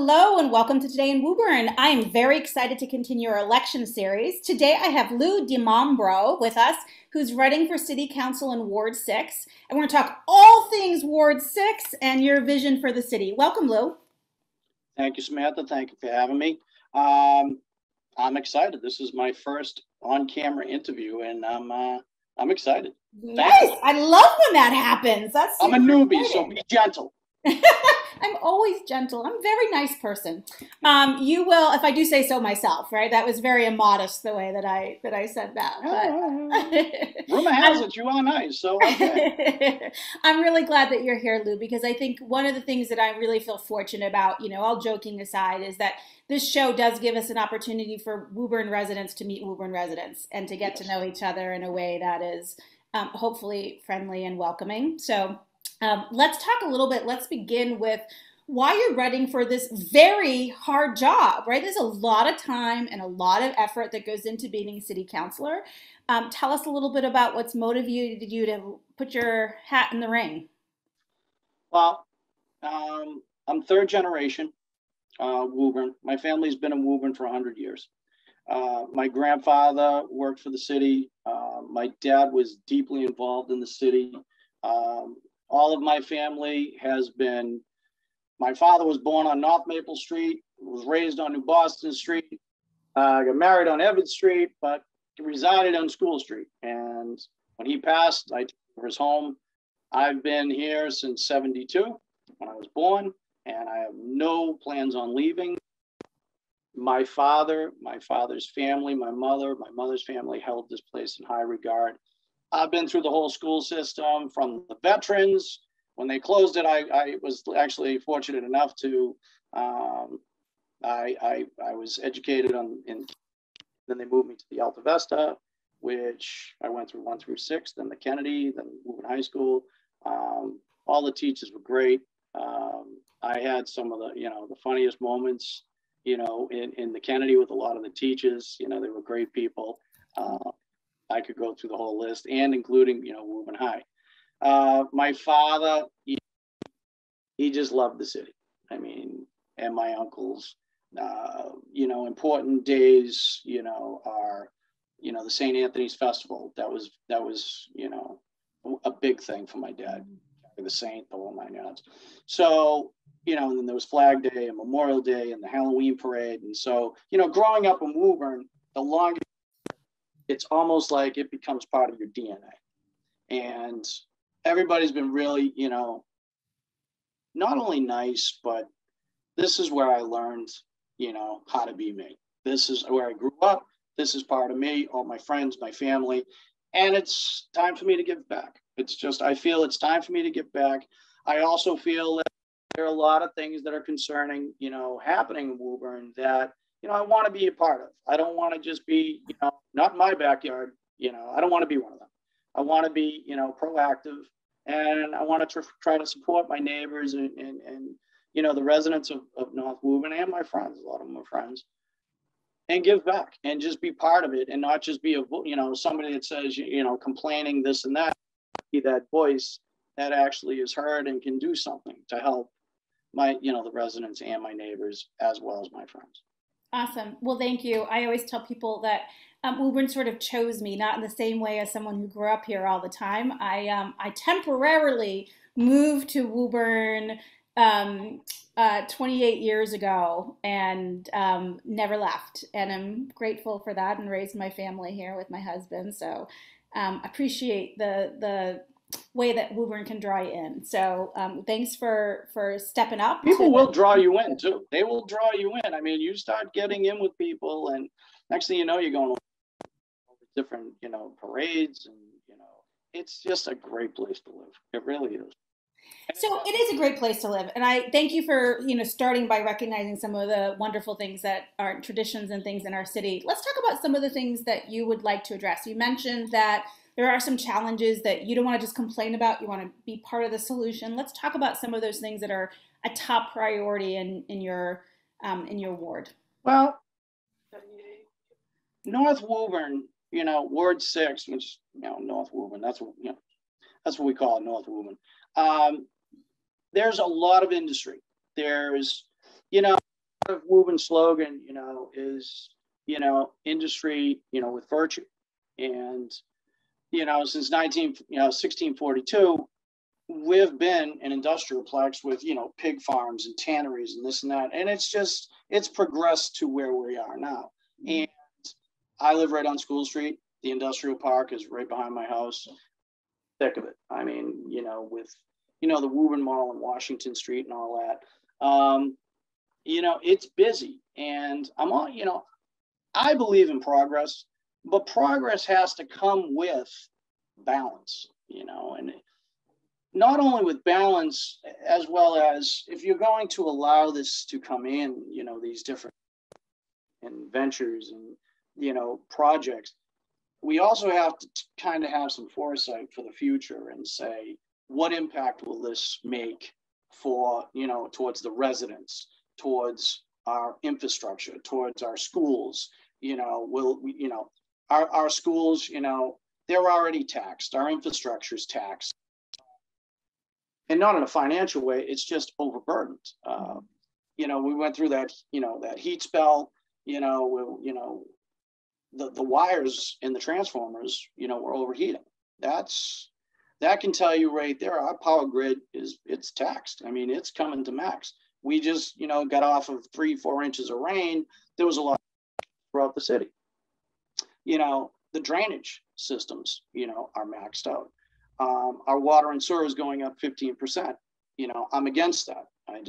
Hello and welcome to Today in Woburn. I am very excited to continue our election series. Today I have Lou DiMambro with us, who's running for City Council in Ward 6. And we're going to talk all things Ward 6 and your vision for the city. Welcome, Lou. Thank you, Samantha. Thank you for having me. I'm excited. This is my first on-camera interview, and I'm excited. Nice. I love when that happens. I'm a newbie, so be gentle. I'm always gentle. I'm a very nice person. You will, if I do say so myself, right? That was very immodest the way that I said that. But rumor has it you are nice, so okay. I'm really glad that you're here, Lou, because I think one of the things that I really feel fortunate about, you know, all joking aside, is that this show does give us an opportunity for Woburn residents to meet Woburn residents and to get to know each other in a way that is hopefully friendly and welcoming. So let's talk a little bit. Let's begin with why you're running for this very hard job, right? There's a lot of time and a lot of effort that goes into being a city councilor. Tell us a little bit about what's motivated you to put your hat in the ring. Well, I'm third generation Woburn. My family's been in Woburn for 100 years. My grandfather worked for the city. My dad was deeply involved in the city. All of my family has been, my father was born on North Maple Street, was raised on New Boston Street, got married on Evans Street, but resided on School Street. And when he passed, I took over his home. I've been here since '72 when I was born, and I have no plans on leaving. My father's family, my mother's family held this place in high regard. I've been through the whole school system, from the veterans. When they closed it, I was actually fortunate enough to, I was educated then they moved me to the Alta Vista, which I went through 1 through 6, then the Kennedy, then Woburn High School. All the teachers were great. I had some of the funniest moments, in the Kennedy with a lot of the teachers. They were great people. I could go through the whole list, and including, Woburn High. My father, he just loved the city. I mean, and my uncles, important days, are, the St. Anthony's Festival. That was, a big thing for my dad, the Saint, the whole 9 yards. So, and then there was Flag Day and Memorial Day and the Halloween parade. And so, growing up in Woburn, the longest, it's almost like it becomes part of your DNA. And everybody's been really, not only nice, but this is where I learned, how to be me. This is where I grew up. This is part of me, all my friends, my family. And it's time for me to give back. I feel it's time for me to give back. I also feel that there are a lot of things that are concerning, happening in Woburn that, I want to be a part of. I don't want to just be, not in my backyard. I don't want to be one of them. I want to be, proactive, and I want to try to support my neighbors and the residents of North Woburn and my friends. A lot of them are friends, and give back and just be part of it, and not just be somebody that says, complaining this and that. Be that voice that actually is heard and can do something to help my, the residents and my neighbors, as well as my friends. Awesome. Well, thank you. I always tell people that Woburn sort of chose me, not in the same way as someone who grew up here all the time. I temporarily moved to Woburn 28 years ago and never left. And I'm grateful for that, and raised my family here with my husband. So appreciate the way that Woburn can draw you in. So thanks for stepping up. People will draw you in too. They will draw you in. I mean, you start getting in with people, and next thing you know, you're going to different, parades, and, it's just a great place to live. It really is. So it is a great place to live. And I thank you for, starting by recognizing some of the wonderful things that are traditions and things in our city. Let's talk about some of the things that you would like to address. You mentioned that there are some challenges that you don't want to just complain about. You want to be part of the solution. Let's talk about some of those things that are a top priority in your ward. Well, North Woburn, Ward 6, which, North Woburn, that's what we call it, North Woburn. There's a lot of industry. There's, of Woburn slogan, is, industry, with virtue. And, since 1642, we've been an industrial plex with, pig farms and tanneries and this and that. And it's progressed to where we are now. And I live right on School Street. The industrial park is right behind my house. Thick of it. I mean, with, the Woburn Mall and Washington Street and all that. It's busy, and I believe in progress, but progress has to come with balance, and not only with balance, as well as if you're going to allow this to come in, these different ventures and, projects, we also have to kind of have some foresight for the future and say, what impact will this make for, towards the residents, towards our infrastructure, towards our schools? Our schools, they're already taxed. Our infrastructure is taxed. And not in a financial way, it's just overburdened. We went through that, that heat spell, the wires in the transformers, were overheating. That can tell you right there, our power grid it's taxed. I mean, it's coming to max. We just, got off of 3-4 inches of rain. There was a lot throughout the city. The drainage systems, are maxed out. Our water and sewer is going up 15%. I'm against that. I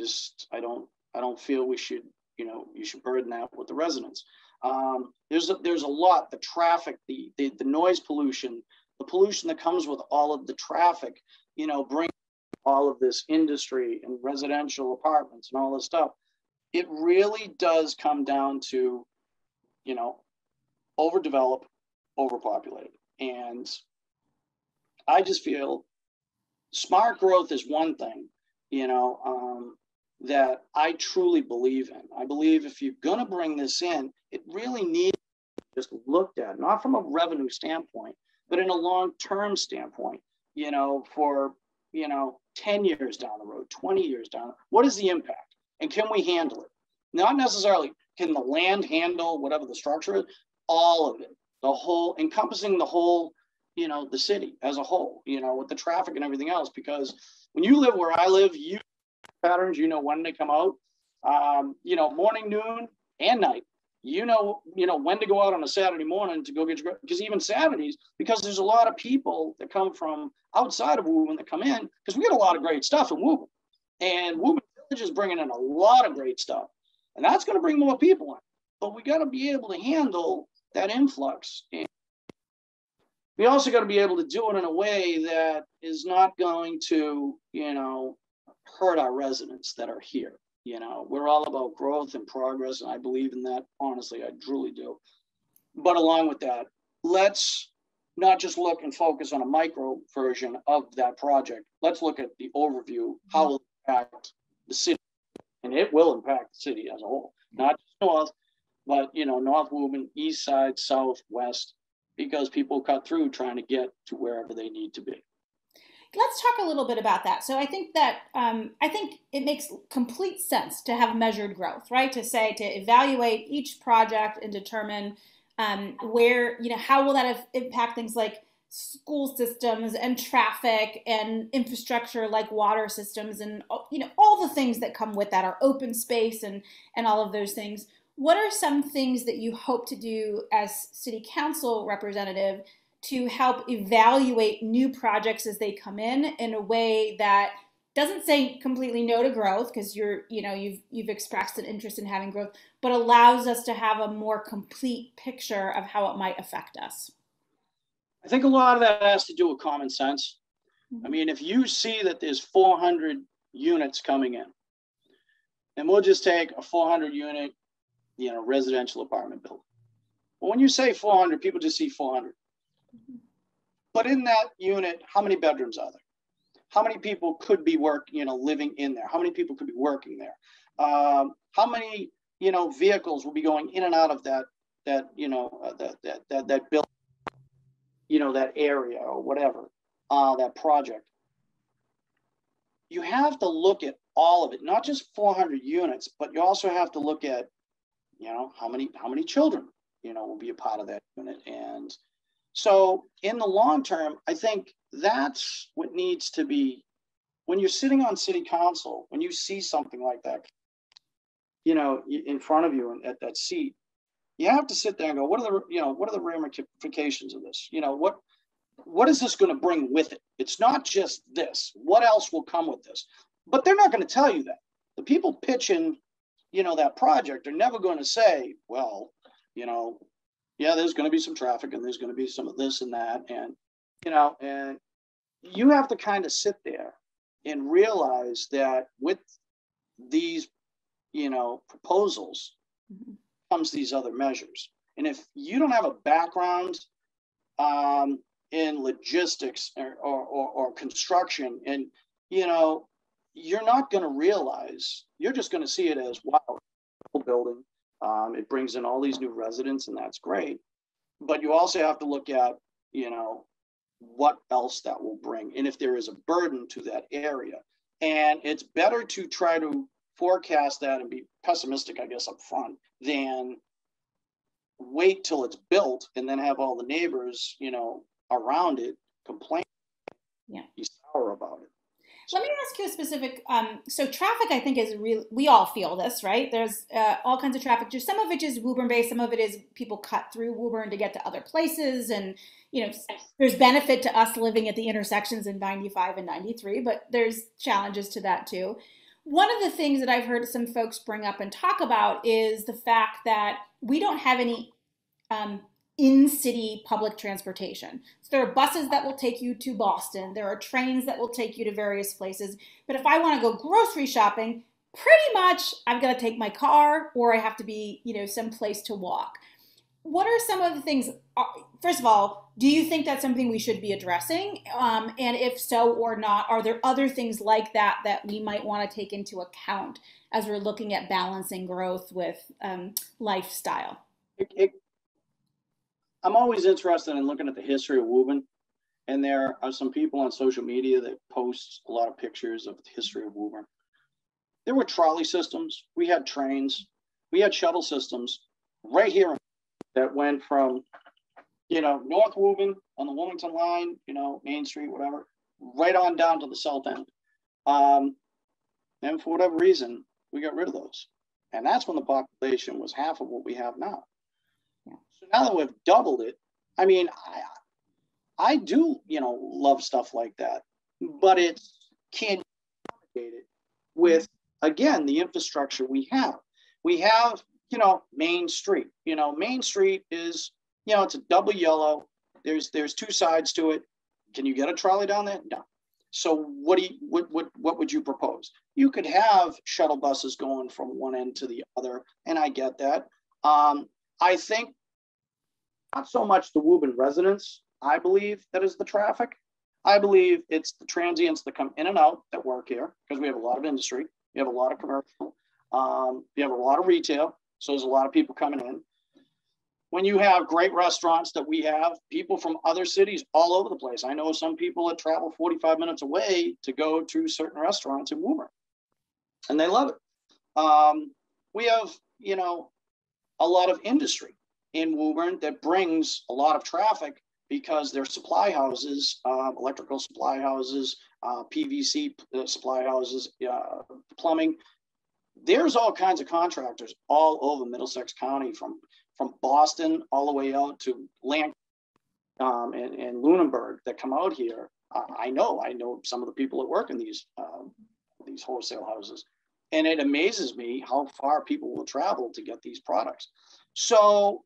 don't feel we should, you should burden that with the residents. There's a lot, the traffic, the noise pollution, the pollution that comes with all of the traffic, bring all of this industry and residential apartments and all this stuff. It really does come down to, overdeveloped, overpopulated. And I just feel smart growth is one thing, that I truly believe in. I believe if you're going to bring this in, it really needs to be just looked at, not from a revenue standpoint, but in a long-term standpoint, for, 10 years down the road, 20 years down, what is the impact? And can we handle it? Not necessarily, can the land handle whatever the structure is? All of it, the whole, encompassing the whole, the city as a whole, with the traffic and everything else. Because when you live where I live, you patterns, when they come out, morning, noon, and night. When to go out on a Saturday morning to go get your, because even Saturdays, because there's a lot of people that come from outside of Woburn that come in, because we get a lot of great stuff in Woburn. And Woburn Village is bringing in a lot of great stuff. And that's going to bring more people in. But we got to be able to handle that influx. And we also got to be able to do it in a way that is not going to, hurt our residents that are here. We're all about growth and progress, and I believe in that. Honestly, I truly do. But along with that, let's not just look and focus on a micro version of that project. Let's look at the overview, how it will impact the city. And it will impact the city as a whole, not just north, but, North Woburn, east side, south, west, because people cut through trying to get to wherever they need to be. Let's talk a little bit about that. So I think that it makes complete sense to have measured growth, right? To evaluate each project and determine where, how will that impact things like school systems and traffic and infrastructure like water systems and, all the things that come with that, our open space and all of those things. What are some things that you hope to do as city council representative to help evaluate new projects as they come in a way that doesn't say completely no to growth, because you've expressed an interest in having growth, but allows us to have a more complete picture of how it might affect us? I think a lot of that has to do with common sense. I mean, if you see that there's 400 units coming in, and we'll just take a 400 unit, residential apartment building. Well, when you say 400, people just see 400. But in that unit, how many bedrooms are there? How many people could be living in there? How many people could be working there? How many, vehicles will be going in and out of that building, that area or whatever, that project? You have to look at all of it, not just 400 units, but you also have to look at, you know, how many children, you know, will be a part of that unit. And so in the long term, I think that's what needs to be, when you're sitting on city council, when you see something like that, you know, in front of you at that seat, you have to sit there and go, what are the ramifications of this? You know, what is this going to bring with it? It's not just this. What else will come with this? But they're not going to tell you that. The people pitching, you know, that project are never going to say, well, you know, yeah, there's going to be some traffic and there's going to be some of this and that. And, you know, and you have to kind of sit there and realize that with these, you know, proposals comes these other measures. And if you don't have a background in logistics or construction, and, you know, you're not going to realize, you're just going to see it as, wow, building. It brings in all these new residents and that's great. But you also have to look at, you know, what else that will bring. And if there is a burden to that area, and it's better to try to forecast that and be pessimistic, I guess, up front, than wait till it's built and then have all the neighbors, you know, around it complain, be sour about it. Let me ask you a specific, so traffic, I think, is real. We all feel this, right? There's all kinds of traffic. Just some of it is Woburn based. Some of it is people cut through Woburn to get to other places. And, you know, there's benefit to us living at the intersections in 95 and 93, but there's challenges to that too. One of the things that I've heard some folks bring up and talk about is the fact that we don't have any in-city public transportation. So there are buses that will take you to Boston. There are trains that will take you to various places. But if I want to go grocery shopping, pretty much I've got to take my car, or I have to be, you know, someplace to walk. What are some of the things, first of all, do you think that's something we should be addressing? And if so or not, are there other things like that that we might want to take into account as we're looking at balancing growth with lifestyle? I'm always interested in looking at the history of Woburn, and there are some people on social media that post a lot of pictures of the history of Woburn. There were trolley systems, we had trains, we had shuttle systems right here that went from, you know, North Woburn on the Wilmington line, you know, Main Street, whatever, right on down to the south end. And for whatever reason, we got rid of those. And that's when the population was half of what we have now. So now that we've doubled it, I mean, I do, you know, love stuff like that, but it can't be accommodated with, again, the infrastructure we have. We have, you know, Main Street. You know, Main Street is, you know, it's a double yellow. There's two sides to it. Can you get a trolley down there? No. So what would you propose? You could have shuttle buses going from one end to the other, and I get that. I think not so much the Woburn residents, I believe, that is the traffic. I believe it's the transients that come in and out that work here, because we have a lot of industry, we have a lot of commercial, we have a lot of retail, so there's a lot of people coming in. When you have great restaurants that we have, people from other cities all over the place. I know some people that travel 45 minutes away to go to certain restaurants in Woburn, and they love it. We have, you know, a lot of industry in Woburn that brings a lot of traffic because they're supply houses, electrical supply houses, PVC supply houses, plumbing. There's all kinds of contractors all over Middlesex County, from Boston all the way out to Lancaster and Lunenburg, that come out here. I know some of the people that work in these wholesale houses, and it amazes me how far people will travel to get these products. So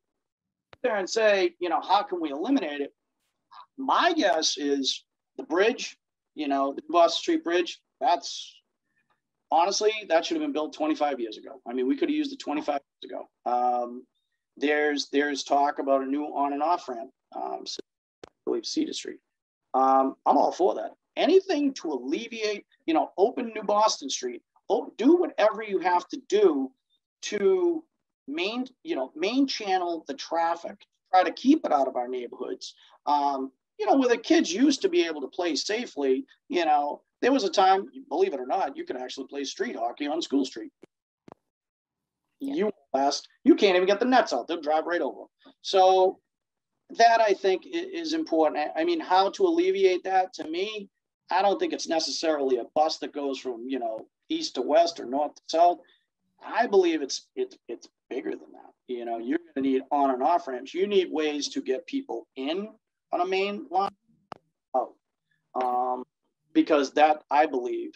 there and say, you know, how can we eliminate it? My guess is the bridge, you know, the Boston Street Bridge, honestly, that should have been built 25 years ago. I mean, we could have used it 25 years ago. There's talk about a new on and off ramp, I believe Cedar Street. I'm all for that. Anything to alleviate, you know, open New Boston Street, do whatever you have to do to main channel the traffic, try to keep it out of our neighborhoods. where the kids used to be able to play safely, there was a time, believe it or not, you could actually play street hockey on School Street. Yeah. You can't even get the nets out. They'll drive right over. So that, I think, is important. I mean, how to alleviate that, to me, I don't think it's necessarily a bus that goes from, east to west or north to south. I believe it's bigger than that. You're going to need on and off ramps. You need ways to get people in on a main line out. Because that, I believe,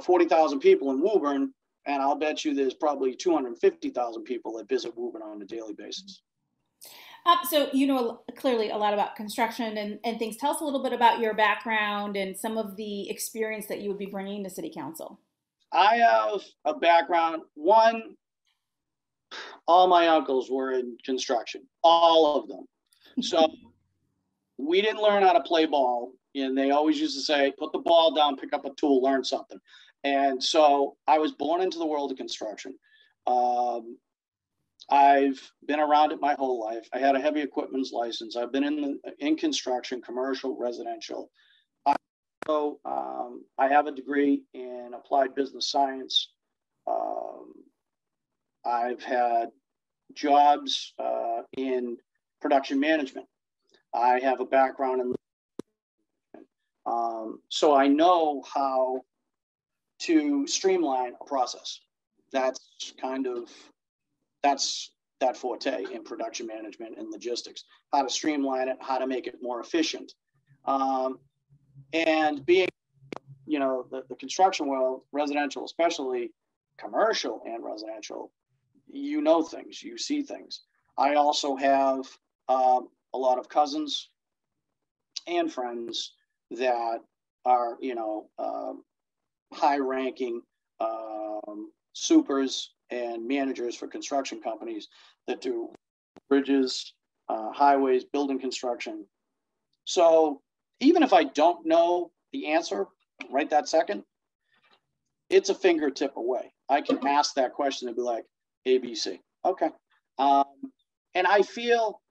40,000 people in Woburn, and I'll bet you there's probably 250,000 people that visit Woburn on a daily basis. So clearly a lot about construction and things. Tell us a little bit about your background and some of the experience that you would be bringing to City Council. I have a background. One, all my uncles were in construction, all of them. So we didn't learn how to play ball. And they always used to say, put the ball down, pick up a tool, learn something. And so I was born into the world of construction. I've been around it my whole life. I had a heavy equipment license. I've been in construction, commercial, residential. I have a degree in applied business science. I've had jobs in production management. I have a background in so I know how to streamline a process. That's that forte in production management and logistics, how to streamline it, how to make it more efficient. And being, the construction world, residential, especially commercial and residential, things, you see things. I also have a lot of cousins and friends that are, high-ranking supers and managers for construction companies that do bridges, highways, building construction. So even if I don't know the answer right that second, it's a fingertip away. I can ask that question and be like, ABC. Okay. And I feel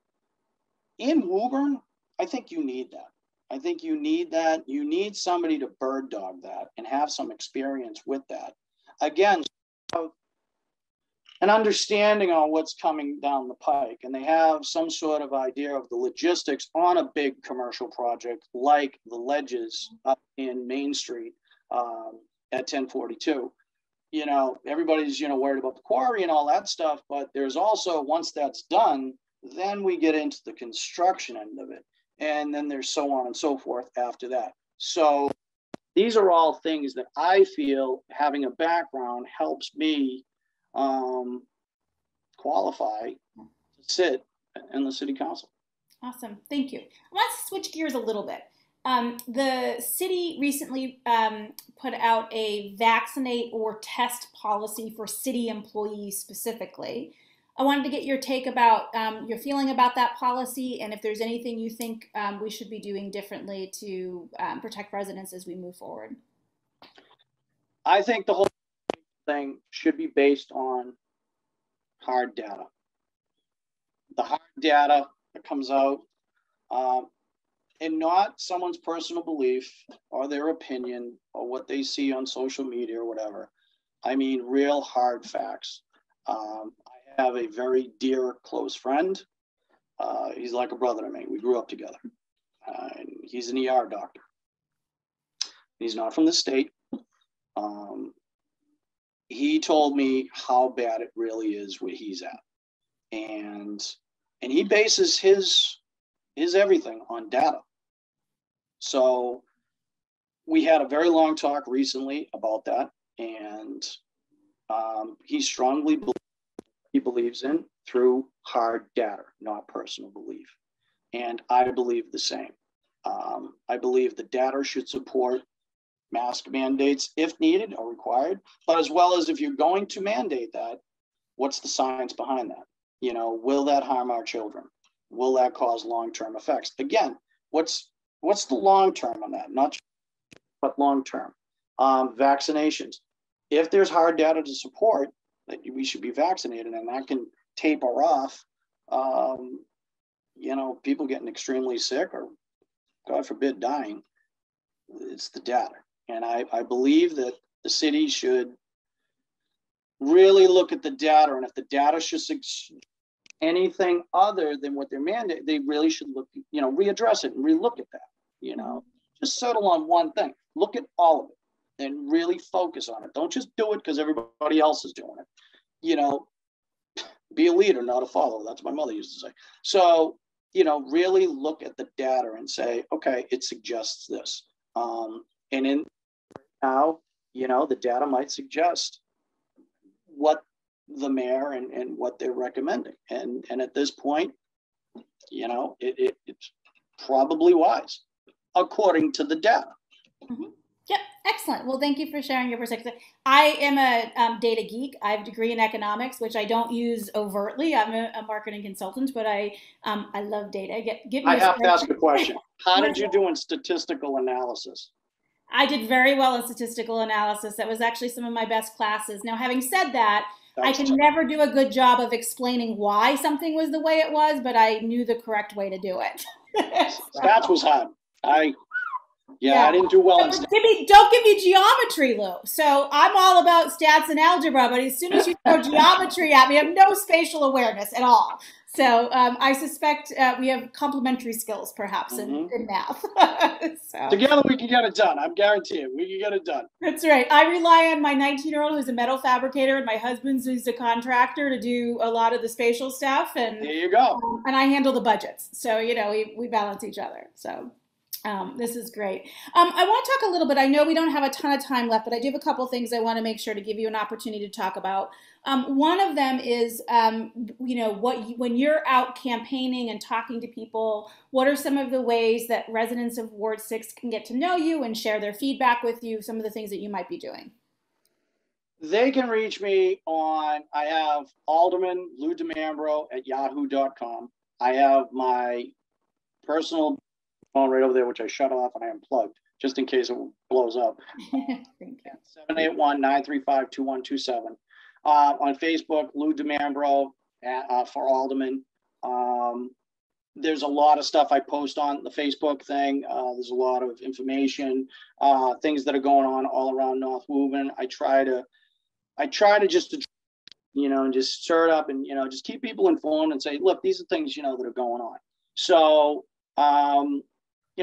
in Woburn, I think you need that. I think you need that. You need somebody to bird dog that and have some experience with that. Again, an understanding on what's coming down the pike, and they have some sort of idea of the logistics on a big commercial project like the ledges up in Main Street at 1042. Everybody's, worried about the quarry and all that stuff, but there's also, once that's done, then we get into the construction end of it. And then there's so on and so forth after that. So these are all things that I feel having a background helps me qualify to sit in the city council. Awesome. Thank you. Let's switch gears a little bit. The city recently put out a vaccinate or test policy for city employees specifically. I wanted to get your take about your feeling about that policy and if there's anything you think we should be doing differently to protect residents as we move forward. I think the whole thing should be based on hard data. The hard data that comes out and not someone's personal belief or their opinion or what they see on social media or whatever. I mean, real hard facts. I have a very dear, close friend. He's like a brother to me. We grew up together. And he's an ER doctor. He's not from the state. He told me how bad it really is where he's at. And he bases his everything on data. So we had a very long talk recently about that. And he strongly believes in through hard data, not personal belief. And I believe the same. I believe the data should support mask mandates if needed or required, but as well as if you're going to mandate that, what's the science behind that? Will that harm our children? Will that cause long-term effects? Again, what's the long-term on that? Not but long-term. Vaccinations. If there's hard data to support that we should be vaccinated and that can taper off, people getting extremely sick or God forbid, dying, it's the data. And I believe that the city should really look at the data. And if the data should anything other than what they're mandating, they really should look, readdress it and relook at that, just settle on one thing. Look at all of it and really focus on it. Don't just do it because everybody else is doing it. Be a leader, not a follower. That's what my mother used to say. So, really look at the data and say, okay, it suggests this. And in now, the data might suggest what the mayor and what they're recommending. And at this point, it's probably wise according to the data. Mm-hmm. Yep. Excellent. Well, thank you for sharing your perspective. I am a data geek. I have a degree in economics, which I don't use overtly. I'm a marketing consultant, but I love data. Give me I have to ask a question. How did you do in statistical analysis? I did very well in statistical analysis. That was actually some of my best classes. Now, having said that, I can never do a good job of explaining why something was the way it was, but I knew the correct way to do it. Stats was hard. I didn't do well in stats. Don't give me geometry, Lou. So I'm all about stats and algebra, but as soon as you throw geometry at me, I have no spatial awareness at all. So I suspect we have complementary skills, perhaps, in math. So. Together we can get it done. I'm guaranteeing we can get it done. That's right. I rely on my 19-year-old who's a metal fabricator and my husband's who's a contractor to do a lot of the spatial stuff. And there you go. And I handle the budgets. So, we balance each other. So. This is great. I want to talk a little bit. I know we don't have a ton of time left, but I do have a couple things I want to make sure to give you an opportunity to talk about. One of them is, when you're out campaigning and talking to people, what are some of the ways that residents of Ward 6 can get to know you and share their feedback with you, some of the things that you might be doing? They can reach me on, I have Alderman Lou DiMambro at yahoo.com. I have my personal phone right over there, which I shut off and I unplugged just in case it blows up. Thank you. 781-935-2127. On Facebook, Lou DiMambro for Alderman. There's a lot of stuff I post on the Facebook thing. There's a lot of information, things that are going on all around North Woburn. I try to just and just stir it up and just keep people informed and say, look, these are things that are going on. So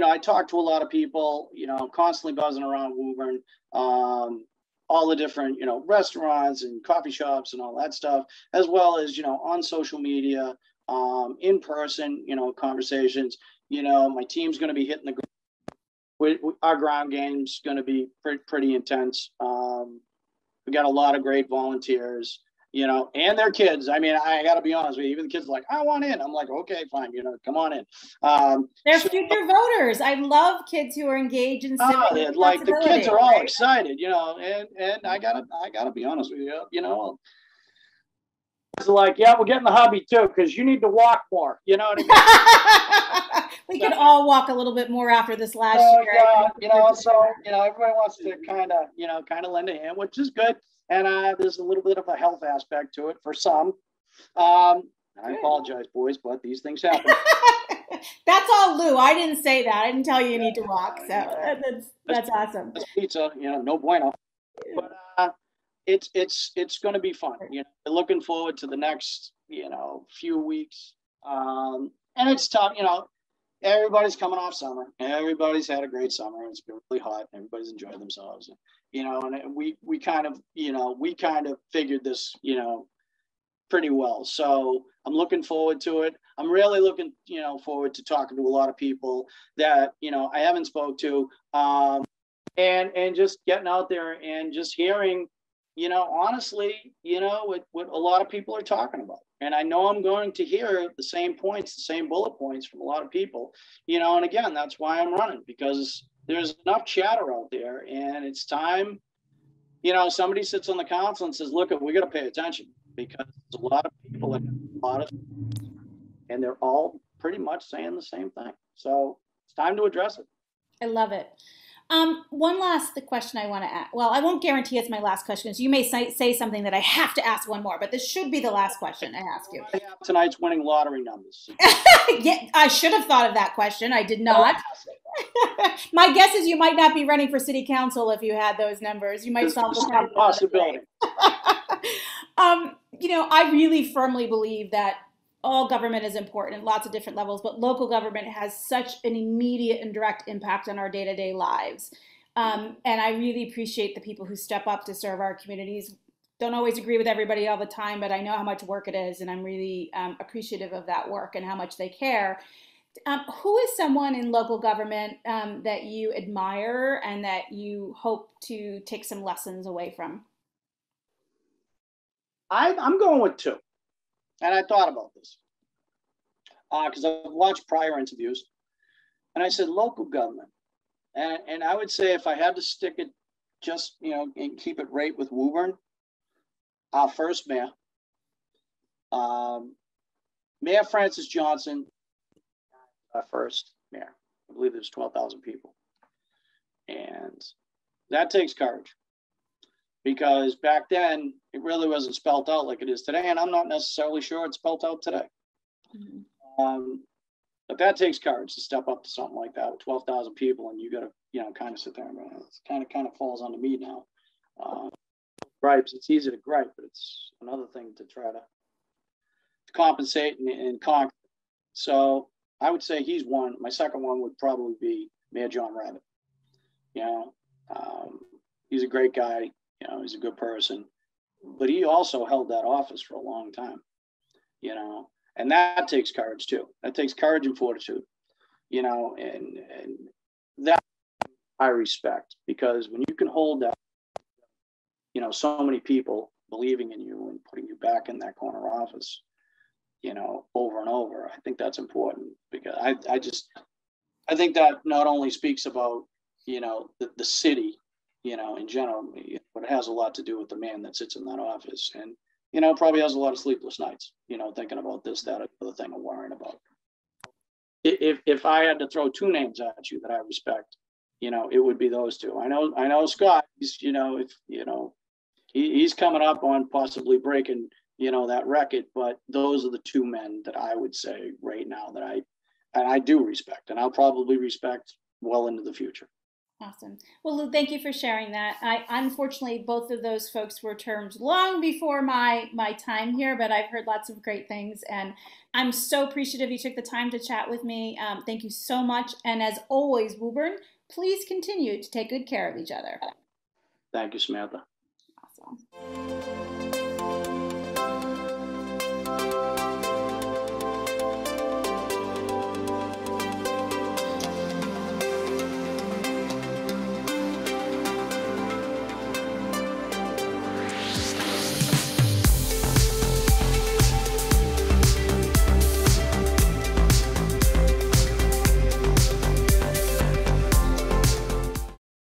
I talk to a lot of people, constantly buzzing around Woburn, all the different, restaurants and coffee shops and all that stuff, as well as, on social media, in person, conversations. My team's going to be hitting our ground game's going to be pretty intense. We got a lot of great volunteers. And their kids. I mean, I got to be honest with you. Even the kids are like, I want in. I'm like, okay, fine. Come on in. They're future voters. I love kids who are engaged in civic like the kids are all excited, and I gotta be honest with you. It's like, yeah, we're getting the hubby too, because you need to walk more. You know what I mean? We can all walk a little bit more after this last year. Everybody wants to kind of lend a hand, which is good. And there's a little bit of a health aspect to it for some. I apologize, boys, but these things happen. That's all Lou. I didn't say that. I didn't tell you need to walk. So that's awesome. Pizza, no bueno. But it's going to be fun. Looking forward to the next few weeks. And it's tough. Everybody's coming off summer. Everybody's had a great summer. It's been really hot. Everybody's enjoyed themselves. And we kind of figured this, pretty well. So I'm looking forward to it. I'm really looking, forward to talking to a lot of people that, I haven't spoke to, and just getting out there and just hearing, honestly, what a lot of people are talking about. And I know I'm going to hear the same points, the same bullet points from a lot of people, and again, that's why I'm running, because there's enough chatter out there, and it's time, somebody sits on the council and says, look, we got to pay attention, because there's a lot of people and they're all pretty much saying the same thing. So it's time to address it. I love it. One last question I want to ask. Well, I won't guarantee it's my last question. So you may say something that I have to ask one more, but this should be the last question I ask you. I have tonight's winning lottery numbers. Yeah, I should have thought of that question. I did not. My guess is you might not be running for city council if you had those numbers. You might solve the It's problem. not a possibility. You know, I really firmly believe that all government is important at lots of different levels, but local government has such an immediate and direct impact on our day-to-day lives. And I really appreciate the people who step up to serve our communities. Don't always agree with everybody all the time, but I know how much work it is, and I'm really appreciative of that work and how much they care. Who is someone in local government that you admire and that you hope to take some lessons away from? I'm going with two. And I thought about this because I've watched prior interviews, and I said local government, and I would say if I had to stick it, just and keep it right with Woburn, our first mayor, Mayor Francis Johnson, our first mayor. I believe there's 12,000 people, and that takes courage. Because back then, it really wasn't spelled out like it is today, and I'm not necessarily sure it's spelled out today. Mm-hmm. But that takes courage to step up to something like that with 12,000 people, and you got to, kind of sit there and go, it kind of falls onto me now. Gripes, it's easy to gripe, but it's another thing to try to compensate and conquer. So I would say he's one. My second one would probably be Mayor John Rabbit. He's a great guy. He's a good person, but he also held that office for a long time, and that takes courage too. That takes courage and fortitude, and that I respect, because when you can hold that, so many people believing in you and putting you back in that corner office, over and over, I think that's important, because I think that not only speaks about, the city, in general, but it has a lot to do with the man that sits in that office, and, probably has a lot of sleepless nights, thinking about this, that, other thing, and worrying about. If I had to throw two names at you that I respect, it would be those two. I know Scott, he's coming up on possibly breaking, that record, but those are the two men that I would say right now that I do respect, and I'll probably respect well into the future. Awesome. Well, Lou, thank you for sharing that. Unfortunately, both of those folks were termed long before my time here, but I've heard lots of great things, and I'm so appreciative you took the time to chat with me. Thank you so much. And as always, Woburn, please continue to take good care of each other. Thank you, Samantha. Awesome.